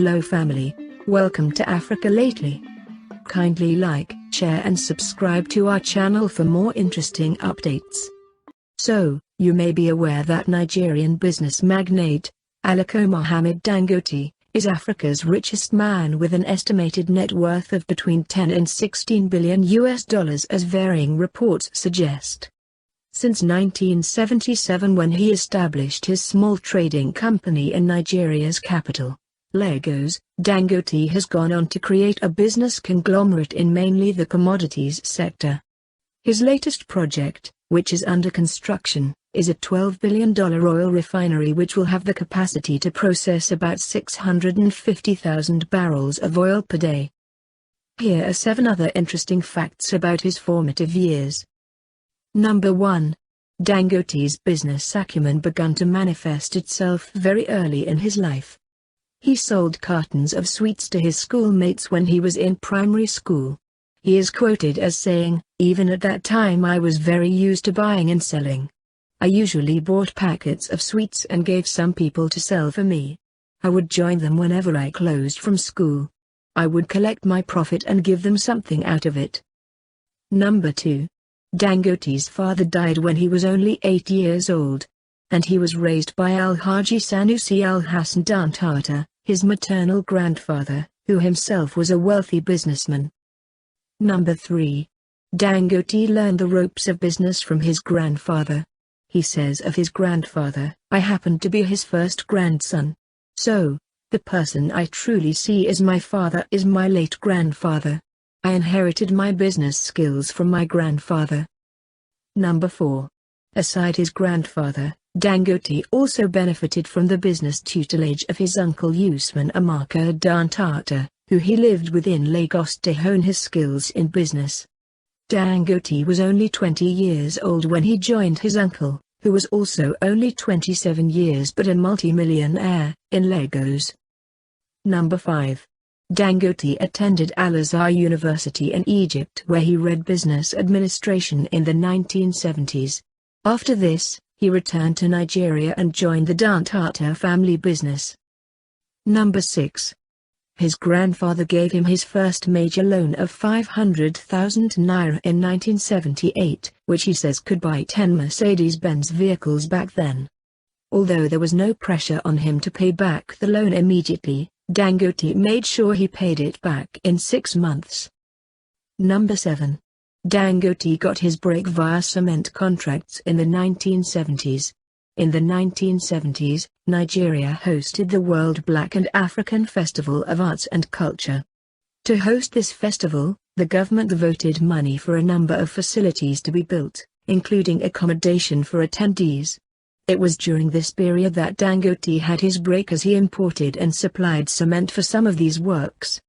Hello family, welcome to Africa Lately. Kindly like, share and subscribe to our channel for more interesting updates. So, you may be aware that Nigerian business magnate, Aliko Mohammed Dangote, is Africa's richest man with an estimated net worth of between 10 and 16 billion US dollars as varying reports suggest. Since 1977, when he established his small trading company in Nigeria's capital, Lagos, Dangote has gone on to create a business conglomerate in mainly the commodities sector. His latest project, which is under construction, is a $12 billion oil refinery which will have the capacity to process about 650,000 barrels of oil per day. Here are 7 other interesting facts about his formative years. Number 1. Dangote's business acumen began to manifest itself very early in his life. He sold cartons of sweets to his schoolmates when he was in primary school. He is quoted as saying, "Even at that time I was very used to buying and selling. I usually bought packets of sweets and gave some people to sell for me. I would join them whenever I closed from school. I would collect my profit and give them something out of it." Number 2. Dangote's father died when he was only 8 years old, and he was raised by Alhaji Sanusi Al-Hassan Dantata, his maternal grandfather, who himself was a wealthy businessman. Number 3. Dangote learned the ropes of business from his grandfather. He says of his grandfather, "I happened to be his first grandson. So, the person I truly see as my father is my late grandfather. I inherited my business skills from my grandfather." Number 4. Aside his grandfather, Dangote also benefited from the business tutelage of his uncle Usman Amaka Dantata, who he lived with in Lagos to hone his skills in business. Dangote was only 20 years old when he joined his uncle, who was also only 27 years but a multi-millionaire, in Lagos. Number 5. Dangote attended Al-Azhar University in Egypt where he read business administration in the 1970s. After this, he returned to Nigeria and joined the Dantata family business. Number 6. His grandfather gave him his first major loan of 500,000 naira in 1978, which he says could buy 10 Mercedes-Benz vehicles back then. Although there was no pressure on him to pay back the loan immediately, Dangote made sure he paid it back in 6 months. Number 7. Dangote got his break via cement contracts in the 1970s. In the 1970s, Nigeria hosted the World Black and African Festival of Arts and Culture. To host this festival, the government voted money for a number of facilities to be built, including accommodation for attendees. It was during this period that Dangote had his break as he imported and supplied cement for some of these works.